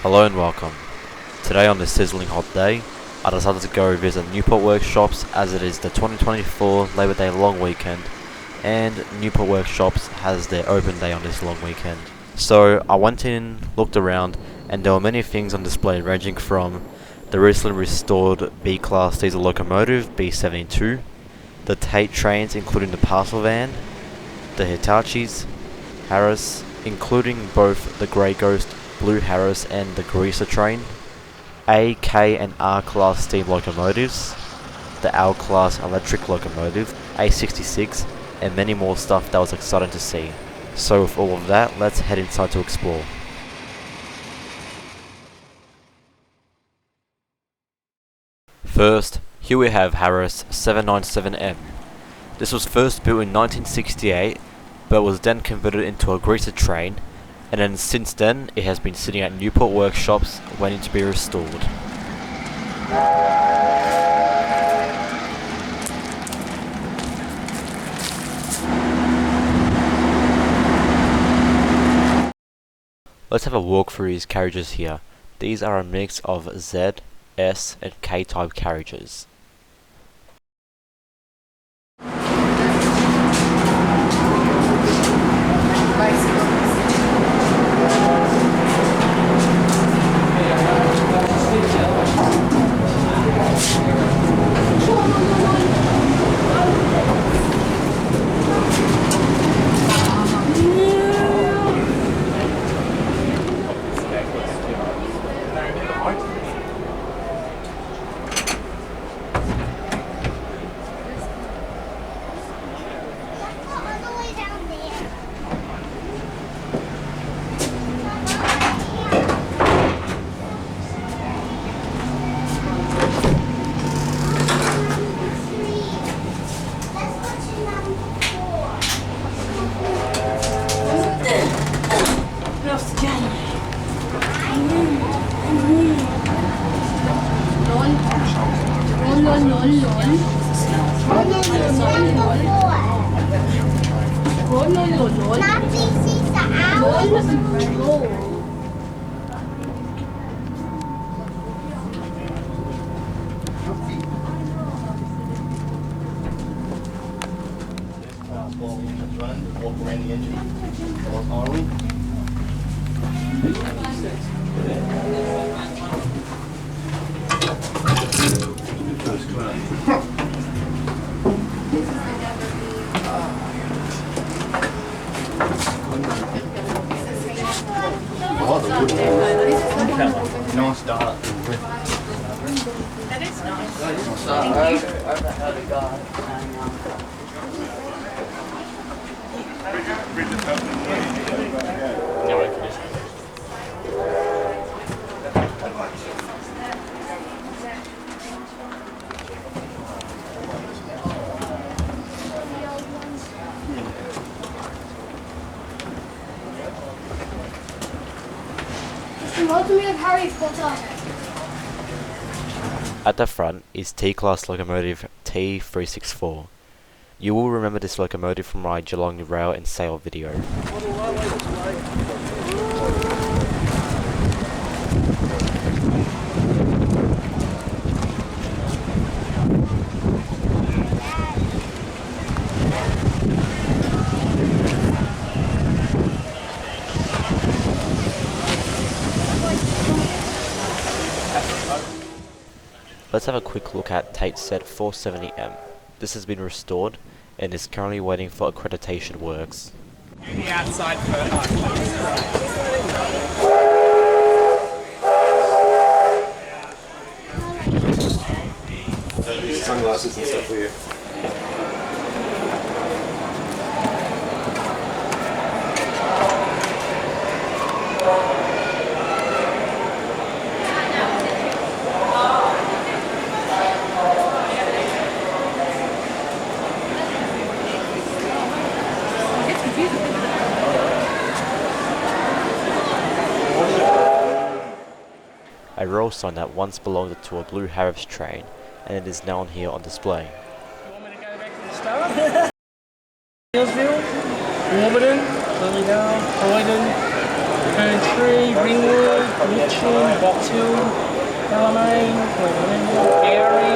Hello and welcome. Today on this sizzling hot day, I decided to go visit Newport Workshops as it is the 2024 Labor Day long weekend and Newport Workshops has their open day on this long weekend. So I went in, looked around, and there were many things on display ranging from the recently restored B-Class diesel locomotive B72, the Tate trains including the parcel van, the Hitachi's, Harris, including both the Grey Ghost, Blue Harris and the Greaser train, A, K and R class steam locomotives, the L class electric locomotive, A66 and many more stuff that was exciting to see. So with all of that, let's head inside to explore. First, here we have Harris 797M. This was first built in 1968 but was then converted into a greaser train, and then since then it has been sitting at Newport Workshops waiting to be restored. Let's have a walk through these carriages here. These are a mix of Z, S and K type carriages. Walk around the engine. Oh, the wood. Nice dart. That is nice. Thank At the front is T-Class locomotive T364. You will remember this locomotive from my Geelong Rail and Sail video. Let's have a quick look at Tate Set 470M. This has been restored and is currently waiting for accreditation works. The outside Sunglasses and stuff for you. A rail sign that once belonged to a Blue Harris train, and it is now on here on display. You want me to go back to the start? Hillsville, Warburton, there we go, Croydon, Turn 3, Ringwood, Mitchell, Box Hill, Alamein, Gary.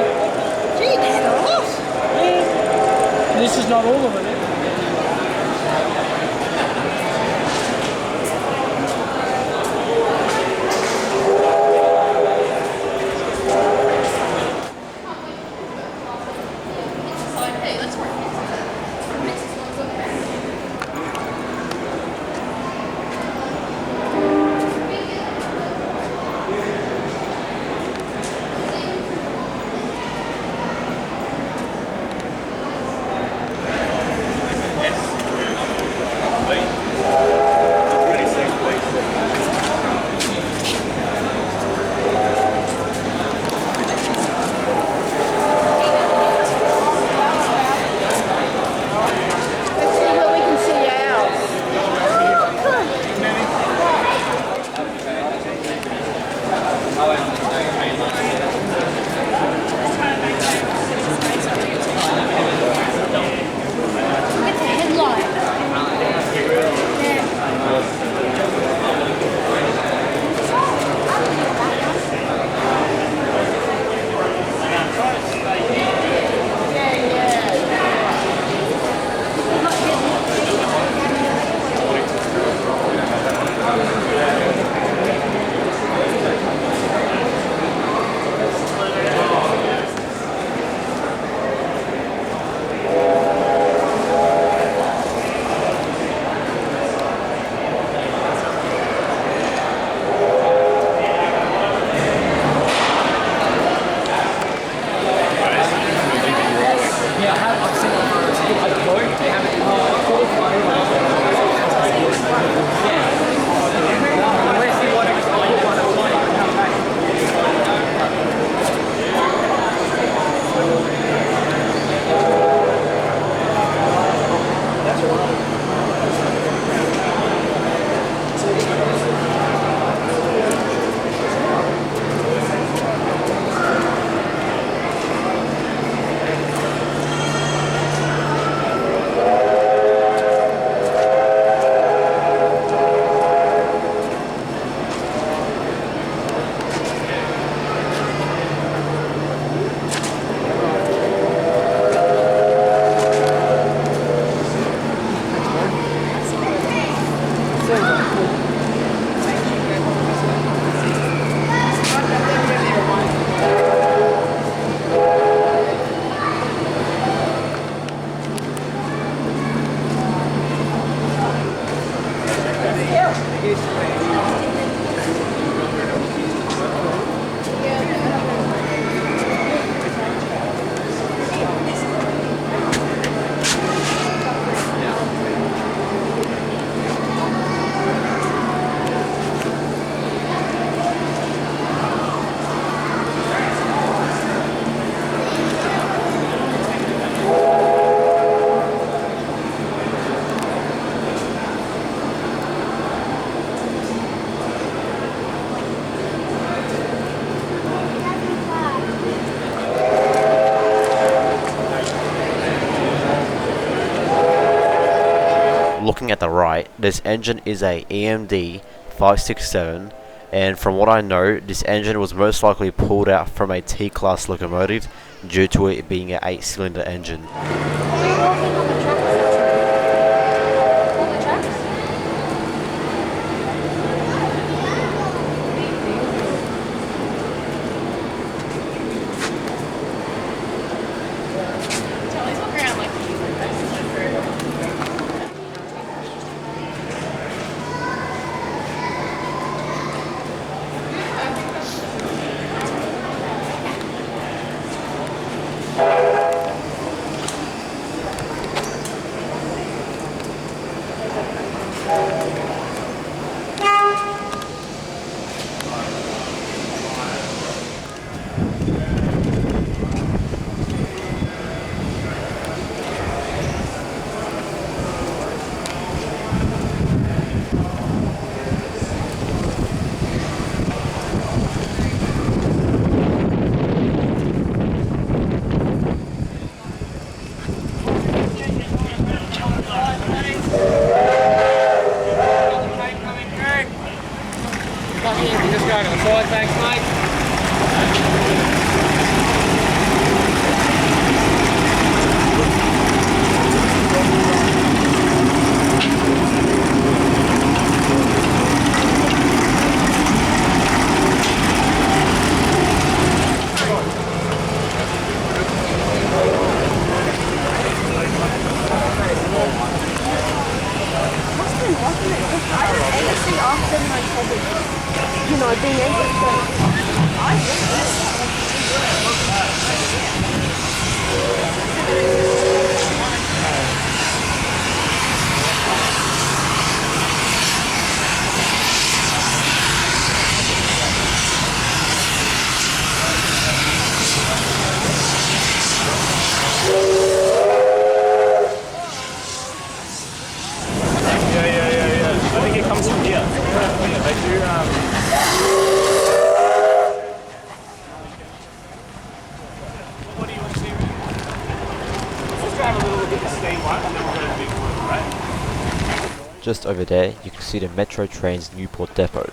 Gee, they had a lot. Yeah. This is not all of it. Let's see where we can see ours. Oh, come. Look at the headlight. Yeah, I have. I've seen it. I go. They have it. Yeah. Unless you want to Looking at the right, this engine is a EMD 567, and from what I know, this engine was most likely pulled out from a T-class locomotive due to it being an 8-cylinder engine. Are we walking on the tracks? On the tracks? You just go to the side, thanks, mate. Being able Yeah. I think it comes from here. Yeah, they do. What do you want to see? Let's go have a little look at the steam one, and then we'll go to the big one, right? Just over there, you can see the Metro Trains Newport Depot.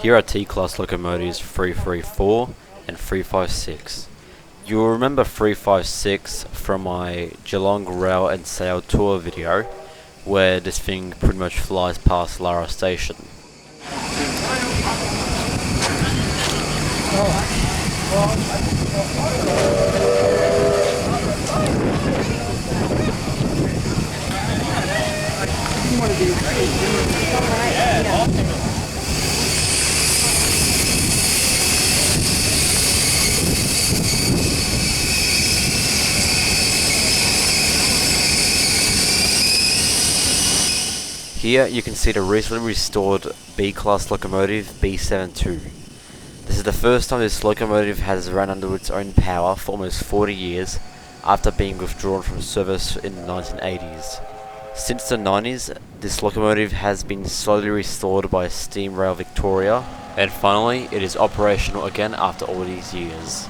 Here are T-Class locomotives 334 and 356. You will remember 356 from my Geelong Rail and Sail tour video, where this thing pretty much flies past Lara Station. Here you can see the recently restored B-Class locomotive B72. This is the first time this locomotive has run under its own power for almost 40 years after being withdrawn from service in the 1980s. Since the 90s, this locomotive has been slowly restored by Steam Rail Victoria, and finally it is operational again after all these years.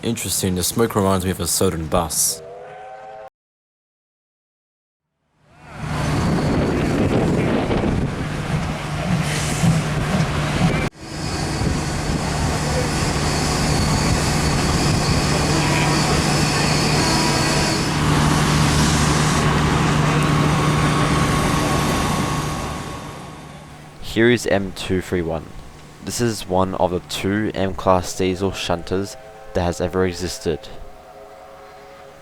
Interesting. The smoke reminds me of a Soden bus. Here is M231. This is one of the two M-Class diesel shunters that has ever existed.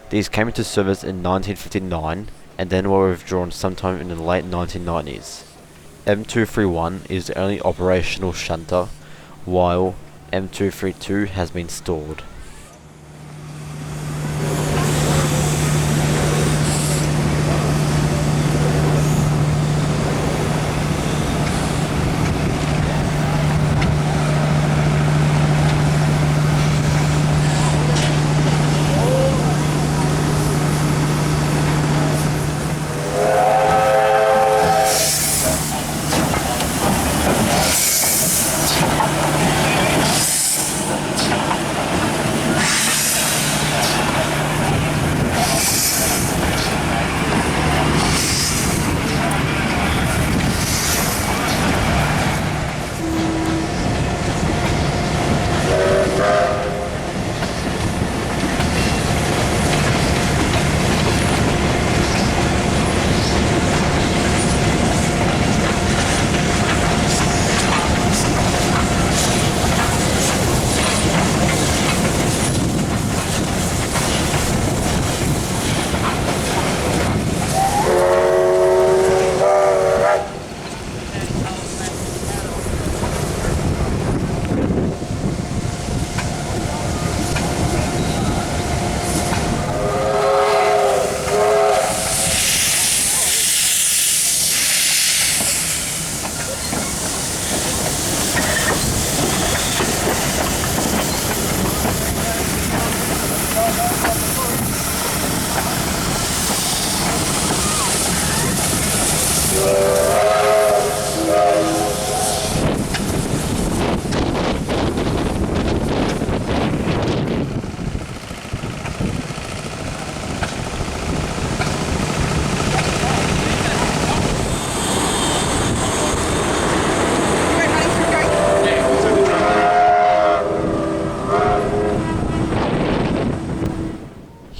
These came into service in 1959 and then were withdrawn sometime in the late 1990s. M231 is the only operational shunter, while M232 has been stored.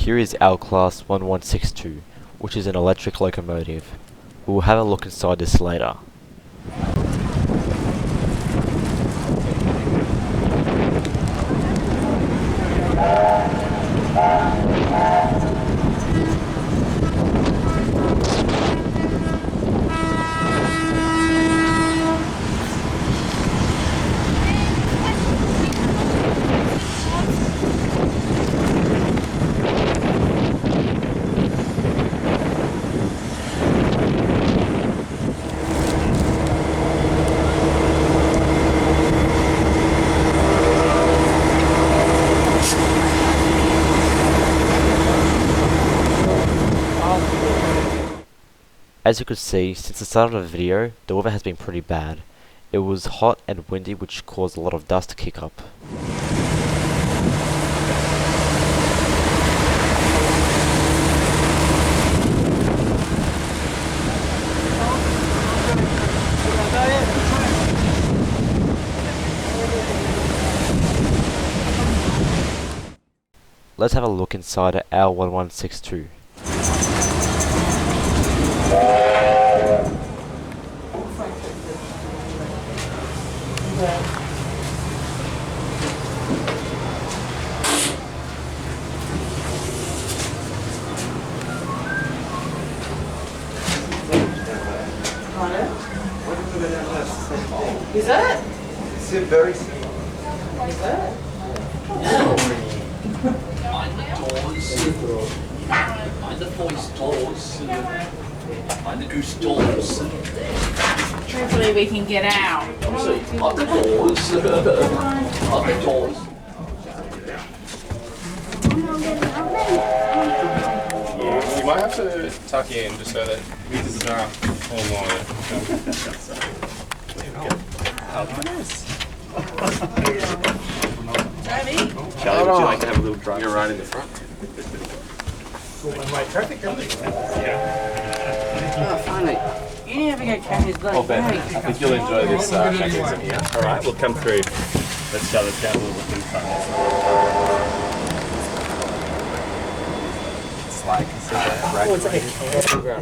Here is our class 1162, which is an electric locomotive. We will have a look inside this later. As you could see, since the start of the video, the weather has been pretty bad. It was hot and windy, which caused a lot of dust to kick up. Let's have a look inside at our 1162. Is it? It's very simple. Is it? Mind the boys' doors. Mind the goose doors. Hopefully we can get out. See, mind the doors. Mind the doors. You might have to tuck in just so that it does not fall on it. Charlie, would you like to have a little drive? You're right in the front. Oh, finally. You never get Chinese bloody Oh, Ben, I break. think you'll enjoy this mechanism here. All right, we'll come through. Let's shut this down a little bit in front. It's like,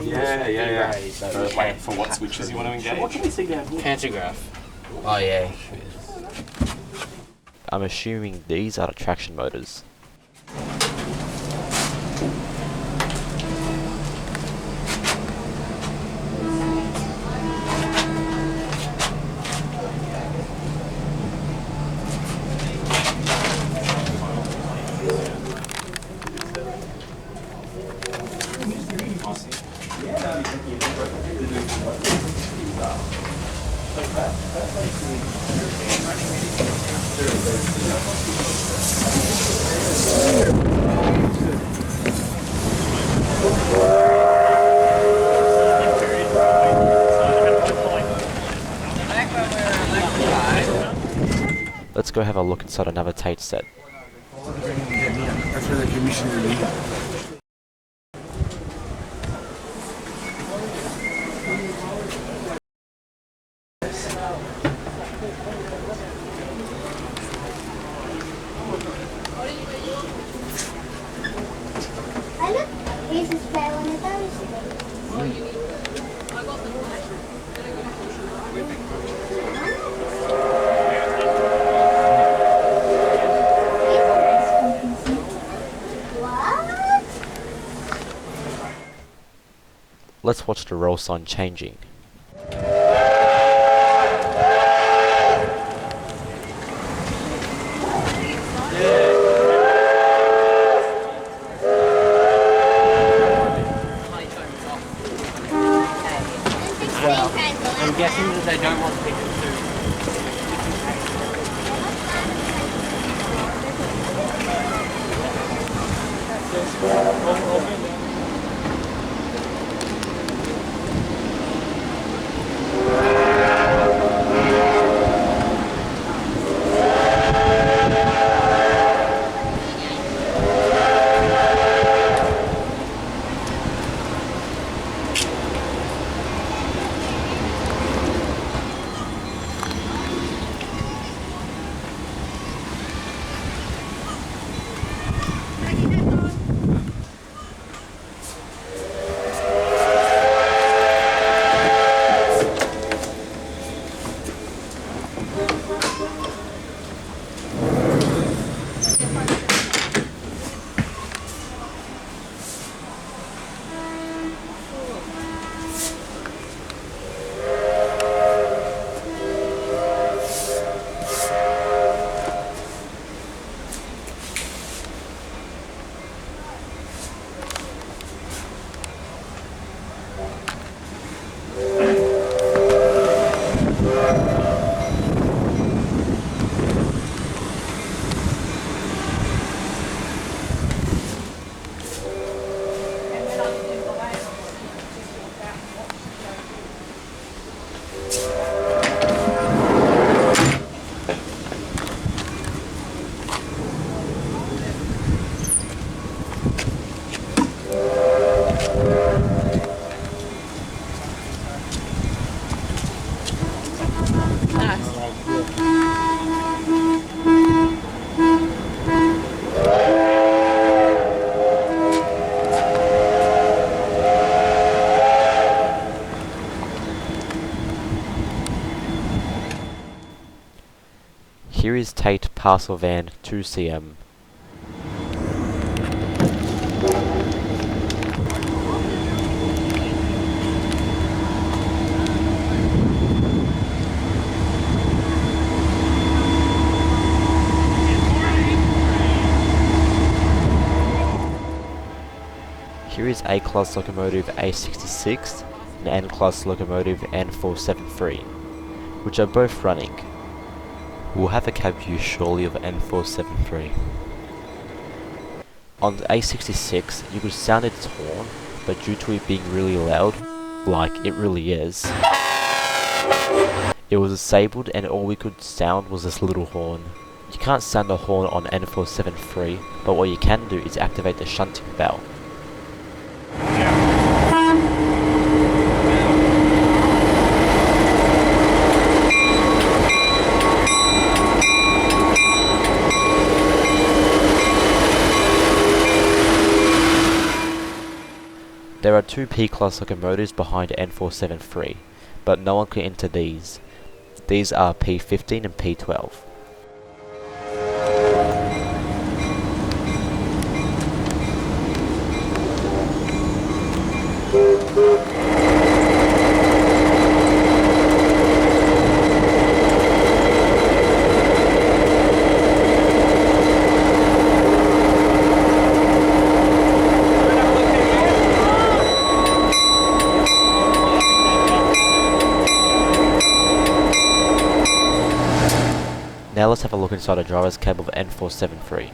yeah. So, like, for what switches you want to engage? What can we see down here? Pantograph. Oh, yeah. I'm assuming these are traction motors. Let's go have a look inside another Tate set. That's where they commissioned the leader. I look, here's a spare one of those. What? Let's watch the roll sign changing. I'm guessing that they don't want people to. is Tate Parcel Van 2CM. Here is A-Class Locomotive A66 and N-Class Locomotive N473, which are both running. We'll have a cab view shortly of N473. On the A66, you could sound its horn, but due to it being really loud, like it really is, it was disabled and all we could sound was this little horn. You can't sound the horn on N473, but what you can do is activate the shunting bell. There are two P-Class locomotives behind N473, but no one can enter these. These are P15 and P12. Now let's have a look inside a driver's cab of N473.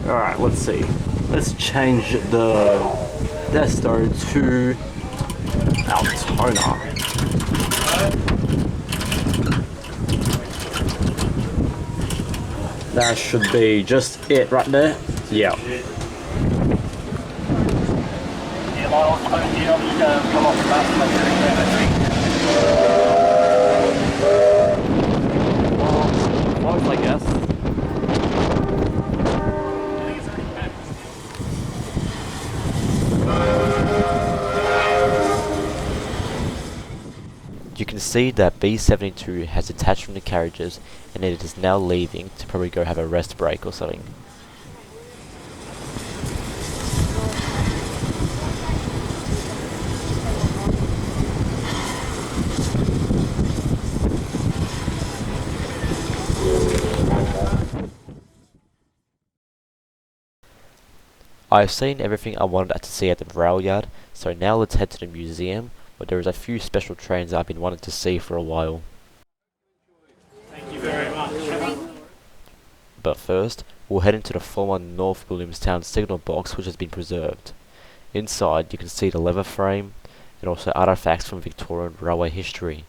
Alright, let's see. Let's change the Desto to Altona. That should be just it right there. Yeah. Yeah, my locomotive here, I'm just going to come off the bus and I'll get it down, I think. Close, I guess. You can see that B72 has detached from the carriages and it is now leaving to probably go have a rest break or something. I have seen everything I wanted to see at the rail yard, so now let's head to the museum, where there is a few special trains I've been wanting to see for a while. Thank you very much. But first, we'll head into the former North Williamstown signal box, which has been preserved. Inside, you can see the lever frame, and also artifacts from Victorian Railway History.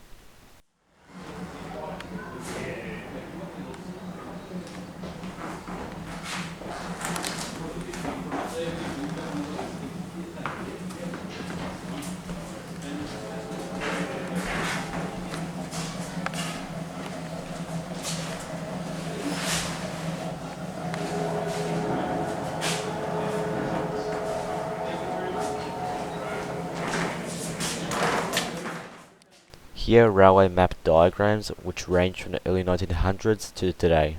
Here are railway map diagrams which range from the early 1900s to today.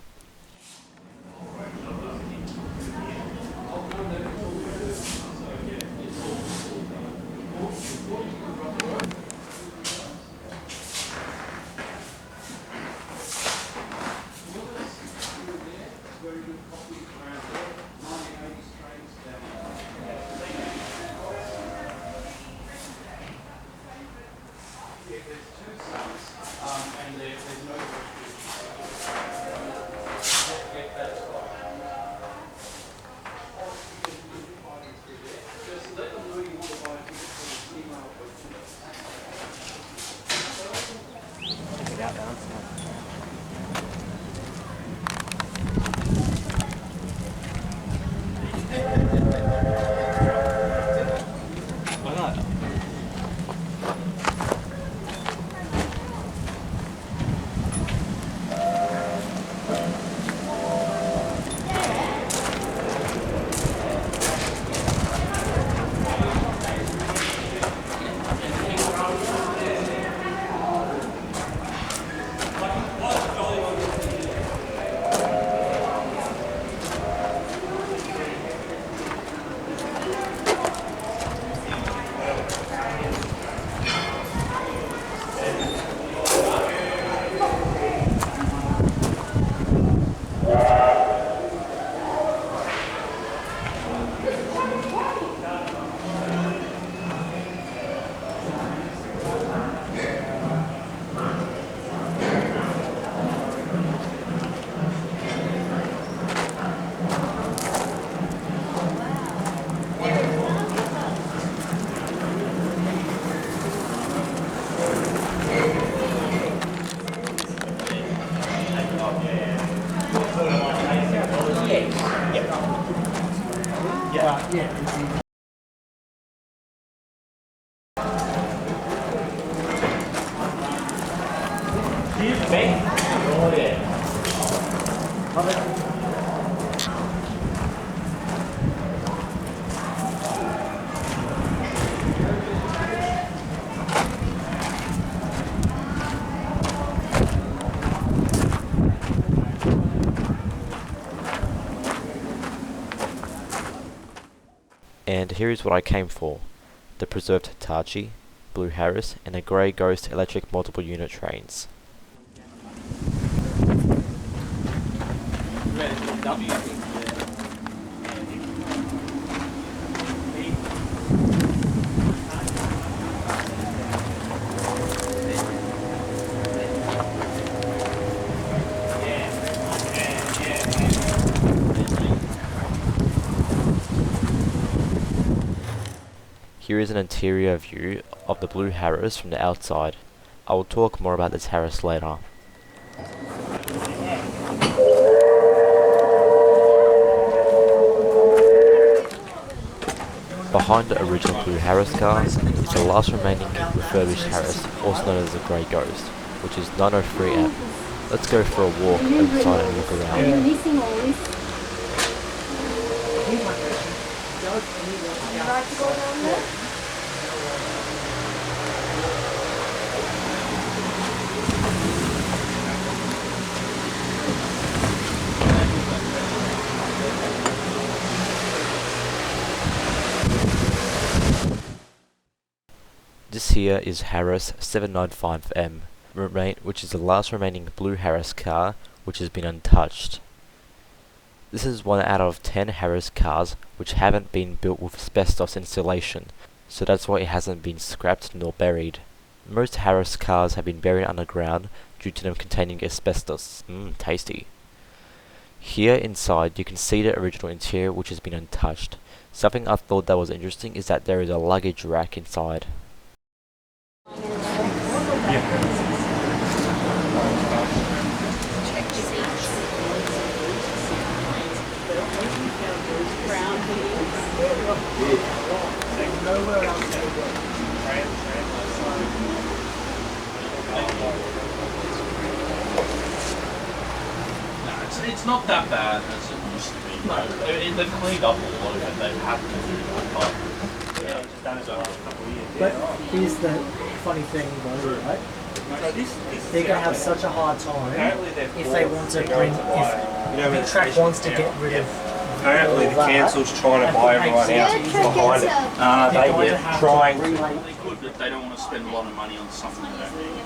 And here is what I came for: the preserved Hitachi, Blue Harris, and the Grey Ghost electric multiple unit trains. Here is an interior view of the Blue Harris from the outside. I will talk more about this Harris later. Behind the original blue Harris car is the last remaining refurbished Harris, also known as the Grey Ghost, which is 903M. Let's go for a walk inside and look around. You're missing all this. Would you like to go down there? This here is Harris 795M, which is the last remaining blue Harris car which has been untouched. This is 1 out of 10 Harris cars which haven't been built with asbestos insulation, so that's why it hasn't been scrapped nor buried. Most Harris cars have been buried underground due to them containing asbestos. Tasty. Here inside you can see the original interior which has been untouched. Something I thought that was interesting is that there is a luggage rack inside. It's not that bad as it used to be. No, they've cleaned up a lot of it. They've had to do that. But here's the funny thing though, right? They're going to have such a hard time if they want to bring, if the track wants to get rid of. Apparently the council's trying to buy everyone out behind it. They're trying. They could, but they don't want to spend a lot of money on something they don't need.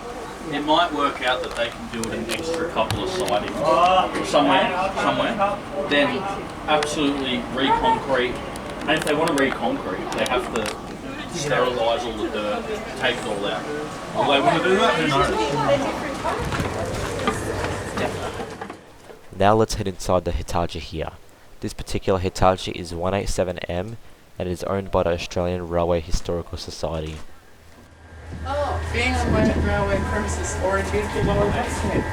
It might work out that they can build an extra couple of sidings somewhere. Then absolutely re-concrete. And if they want to re-concrete, they have to sterilise all the dirt, take it all out. Will they want to do that? Who knows? Now let's head inside the Hitachi here. This particular Hitachi is 187M and is owned by the Australian Railway Historical Society. Oh, being on my railway premises or a beautiful lower basement.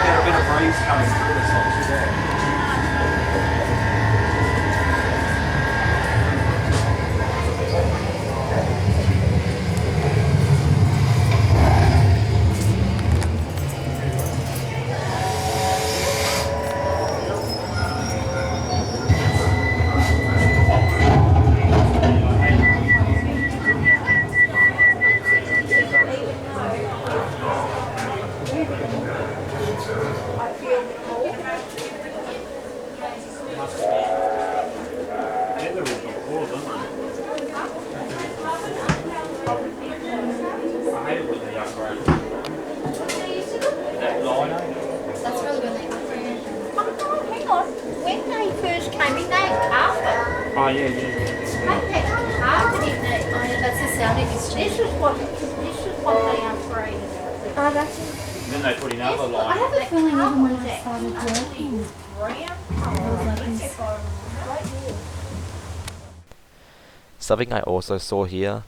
Get a bit of breeze coming through this one today. Oh yeah, that's the sound it used to. This is what they upgraded. Oh, that's it. Then they put in other I lines. have a feeling even when I started working, Something I also saw here,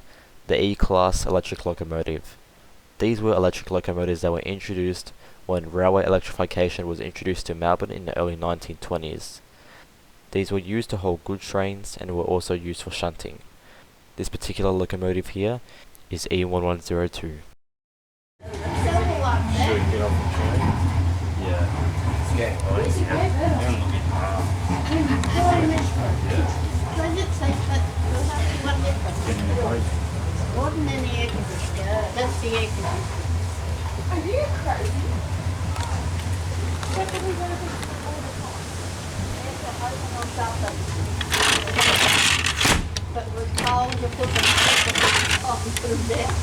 the E-Class electric locomotive. These were electric locomotives that were introduced when railway electrification was introduced to Melbourne in the early 1920s. These were used to hold goods trains and were also used for shunting. This particular locomotive here is E1102. That's the air conditioner. Are you crazy? But it was cold, you put them off and put them down.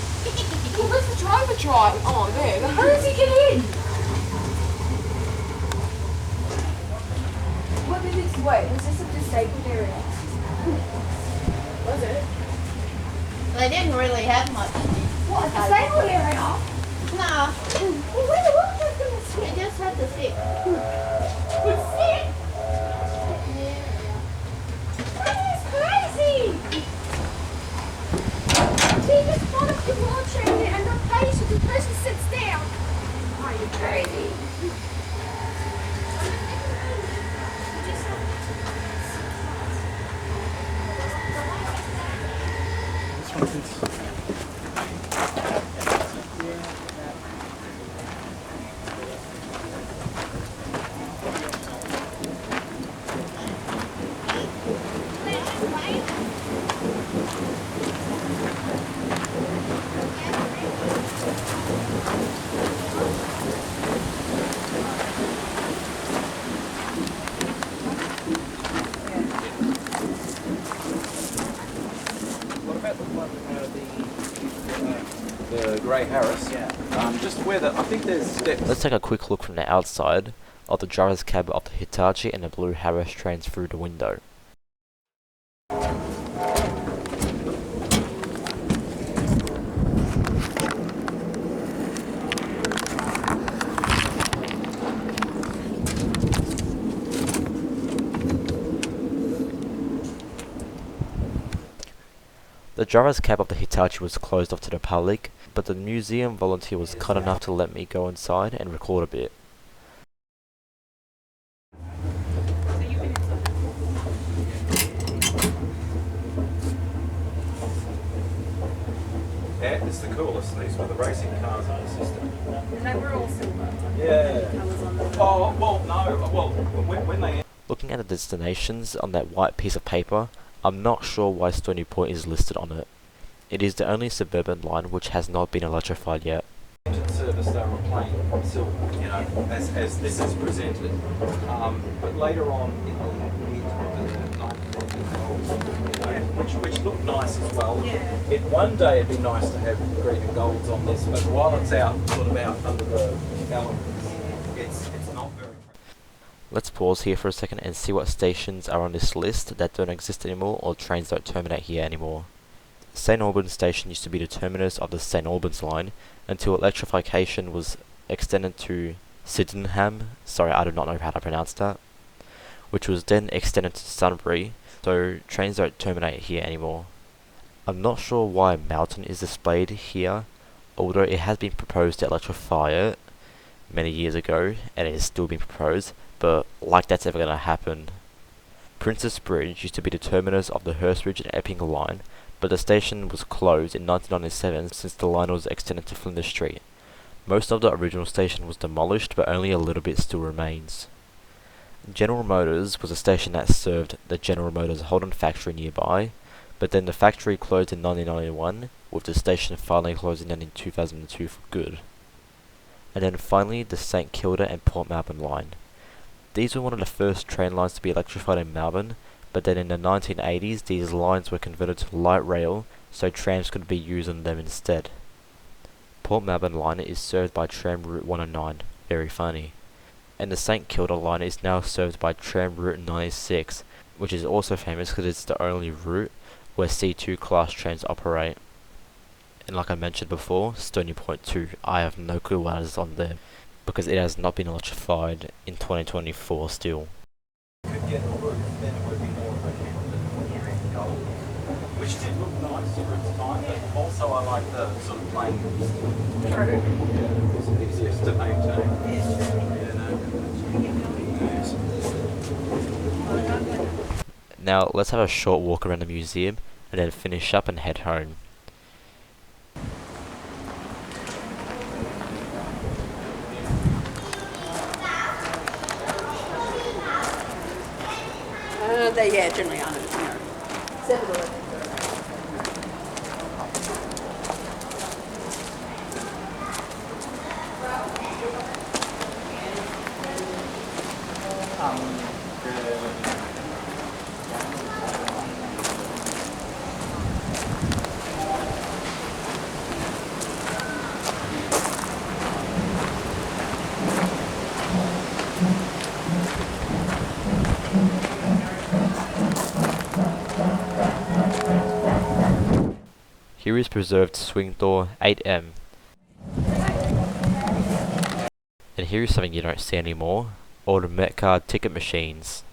Well, where's the driver drive? Oh, there. How does he get in? What did this wait? Was this a disabled area? Was it? They didn't really have much. What, a disabled area? No. Well, where the workers going to sit? They just had to sit. Would sit? Yeah. That is crazy! wheelchair and the patient, the person sits down. Are you crazy? The grey Harris. Yeah. Just where the I think there's steps. Let's take a quick look from the outside of the driver's cab of the Hitachi and the blue Harris trains through the window. The driver's cab of the Hitachi was closed off to the public, but the museum volunteer was kind enough to let me go inside and record a bit. Yeah, it's the coolest. These were the racing cars in the system. And they were all silver. Yeah. Oh, well, no. Well, when they... Looking at the destinations on that white piece of paper, I'm not sure why Stony Point is listed on it. It is the only suburban line which has not been electrified yet. Engine service they were playing silver, you know, as this is presented. But later on in the mid-1900s, which looked nice as well. Yeah. One day it'd be nice to have green and golds on this, but while it's out, sort of out under the elements, it's not very... Let's pause here for a second and see what stations are on this list that don't exist anymore or trains don't terminate here anymore. St Albans Station used to be the terminus of the St Albans line until electrification was extended to Sydenham, sorry I do not know how to pronounce that, which was then extended to Sunbury, so trains don't terminate here anymore. I'm not sure why Mountain is displayed here, although it has been proposed to electrify it many years ago and it is still being proposed, but like that's ever going to happen. Princess Bridge used to be the terminus of the Hurstridge and Epping line, but the station was closed in 1997 since the line was extended to Flinders Street. Most of the original station was demolished, but only a little bit still remains. General Motors was a station that served the General Motors Holden factory nearby, but then the factory closed in 1991, with the station finally closing down in 2002 for good. And then finally the St Kilda and Port Melbourne line. These were one of the first train lines to be electrified in Melbourne, but then in the 1980s these lines were converted to light rail so trams could be used on them instead. Port Melbourne line is served by tram route 109, very funny. And the St Kilda line is now served by tram route 96, which is also famous because it's the only route where C2 class trains operate. And like I mentioned before, Stony Point 2, I have no clue what is on there, because it has not been electrified in 2024 still. Could get a roof, then it would be more of a green gold, which did look nice for its time, but also I like the sort of plain true. Yeah, it's easiest to maintain. Now let's have a short walk around the museum and then finish up and head home. Yeah, generally on it. 7-Eleven. Here is preserved Swingdoor 8M. And here is something you don't see anymore, all the Metcard ticket machines.